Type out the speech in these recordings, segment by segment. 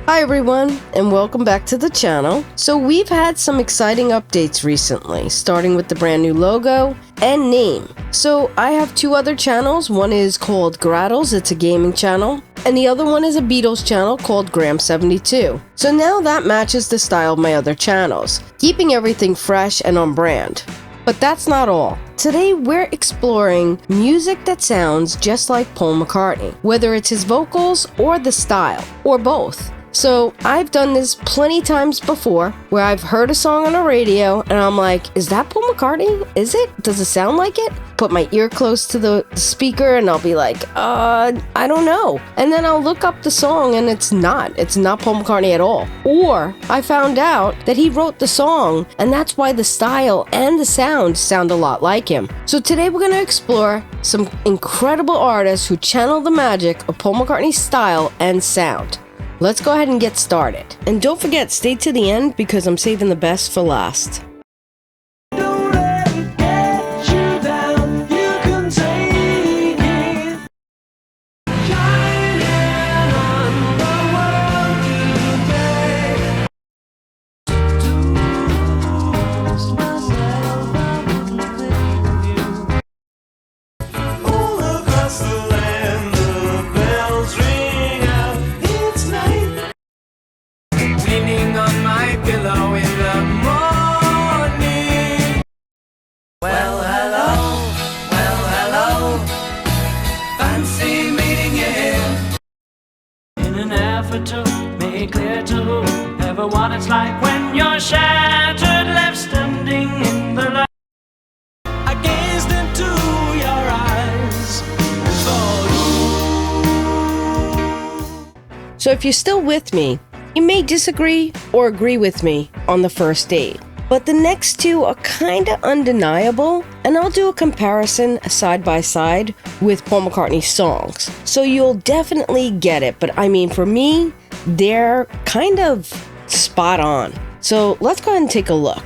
Hi everyone, and welcome back to the channel. So we've had some exciting updates recently, starting with the brand new logo and name. So I have two other channels. One is called Grattles, it's a gaming channel, and the other one is a Beatles channel called Gram72. So now that matches the style of my other channels, keeping everything fresh and on brand. But that's not all. Today we're exploring music that sounds just like Paul McCartney, whether it's his vocals or the style, or both. So I've done this plenty times before, where I've heard a song on a radio and I'm like, is that Paul McCartney? Is it? Does it sound like it? Put my ear close to the speaker and I'll be like, I don't know. And then I'll look up the song and it's not Paul McCartney at all. Or I found out that he wrote the song and that's why the style and the sound sound a lot like him. So today we're going to explore some incredible artists who channel the magic of Paul McCartney's style and sound. Let's go ahead and get started. And don't forget, stay to the end because I'm saving the best for last. To make clear to whoever what it's like when you're shattered, left standing in the light. I gazed into your eyes for you. So if you're still with me, you may disagree or agree with me on the first date. But the next two are kinda undeniable, and I'll do a comparison side by side with Paul McCartney's songs. So you'll definitely get it, but I mean, for me, they're kind of spot on. So let's go ahead and take a look.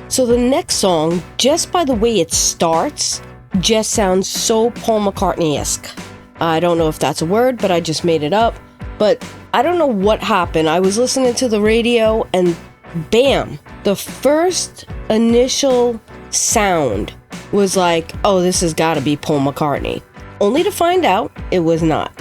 So the next song, just by the way it starts, just sounds so Paul McCartney-esque. I don't know if that's a word, but I just made it up. But I don't know what happened. I was listening to the radio and bam, the first initial sound was like, oh, this has got to be Paul McCartney. Only to find out it was not.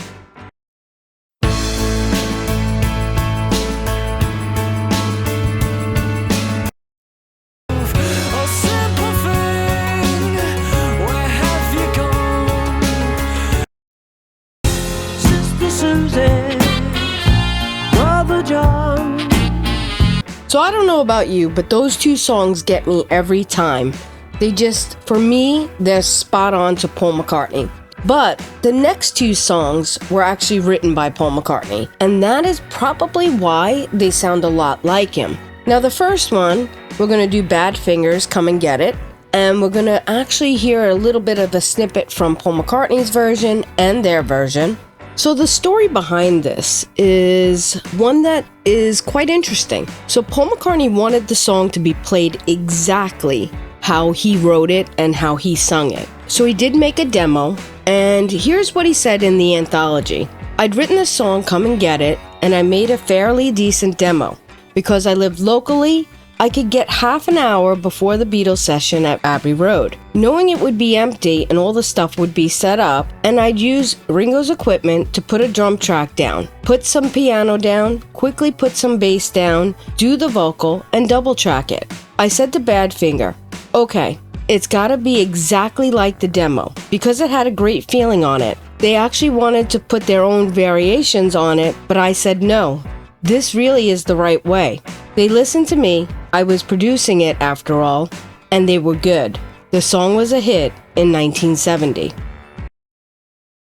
So I don't know about you, but those two songs get me every time. They just, for me, they're spot on to Paul McCartney. But the next two songs were actually written by Paul McCartney, and that is probably why they sound a lot like him. Now the first one, we're going to do Bad Fingers, Come and Get It, and we're going to actually hear a little bit of a snippet from Paul McCartney's version and their version. So the story behind this is one that is quite interesting. So Paul McCartney wanted the song to be played exactly how he wrote it and how he sung it. So he did make a demo, and here's what he said in the anthology. I'd written the song Come and Get It, and I made a fairly decent demo. Because I lived locally, I could get half an hour before the Beatles session at Abbey Road, knowing it would be empty and all the stuff would be set up, and I'd use Ringo's equipment to put a drum track down, put some piano down, quickly put some bass down, do the vocal, and double track it. I said to Badfinger, okay, it's gotta be exactly like the demo, because it had a great feeling on it. They actually wanted to put their own variations on it, but I said no, this really is the right way. They listened to me, I was producing it after all, and they were good. The song was a hit in 1970.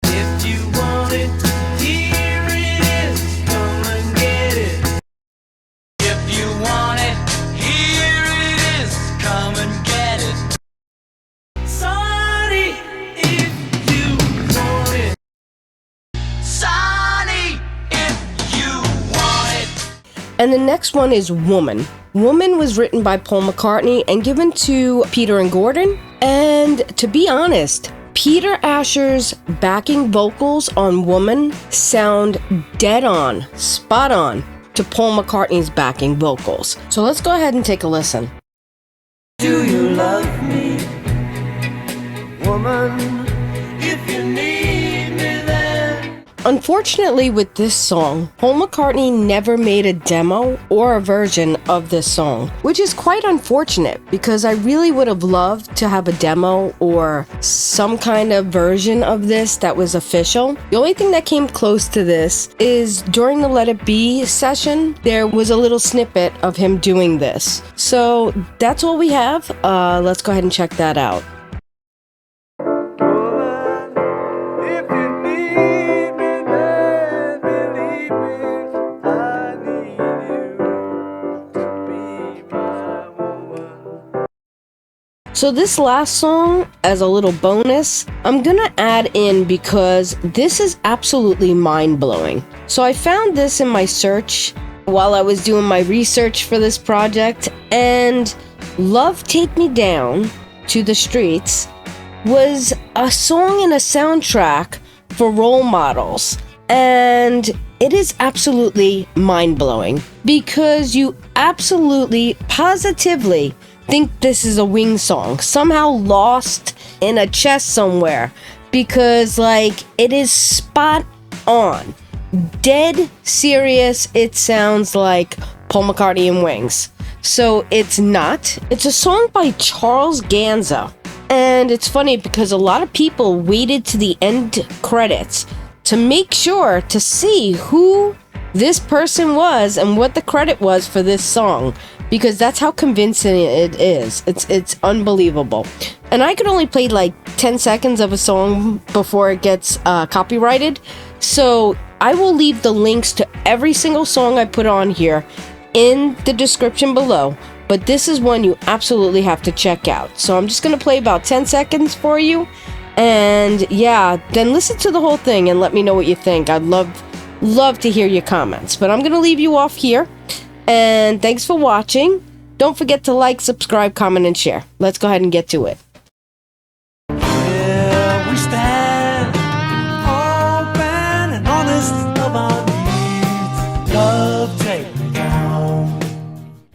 If you want it, here it is, come and get it. If And the next one is Woman. Woman was written by Paul McCartney and given to Peter and Gordon. And to be honest, Peter Asher's backing vocals on Woman sound dead on, spot on, to Paul McCartney's backing vocals. So let's go ahead and take a listen. Do you love me, woman? If you need me then. Unfortunately, with this song, Paul McCartney never made a demo or a version of this song, which is quite unfortunate because I really would have loved to have a demo or some kind of version of this that was official. The only thing that came close to this is during the Let It Be session, there was a little snippet of him doing this. So that's all we have. Let's go ahead and check that out. So this last song, as a little bonus, I'm gonna add in because this is absolutely mind-blowing. So I found this in my search while I was doing my research for this project, and Love Take Me Down to the Streets was a song in a soundtrack for Role Models. And it is absolutely mind-blowing because you absolutely, positively think this is a Wings song, somehow lost in a chest somewhere, because like it is spot on, dead serious. It sounds like Paul McCartney and Wings. So it's not. It's a song by Charles Ganza, and it's funny because a lot of people waited to the end credits to make sure to see who this person was and what the credit was for this song, because that's how convincing it is. It's unbelievable. And I could only play like 10 seconds of a song before it gets copyrighted. So I will leave the links to every single song I put on here in the description below. But this is one you absolutely have to check out. So I'm just going to play about 10 seconds for you. And yeah, then listen to the whole thing and let me know what you think. I'd love to hear your comments. But I'm going to leave you off here. And thanks for watching. Don't forget to like, subscribe, comment, and share. Let's go ahead and get to it.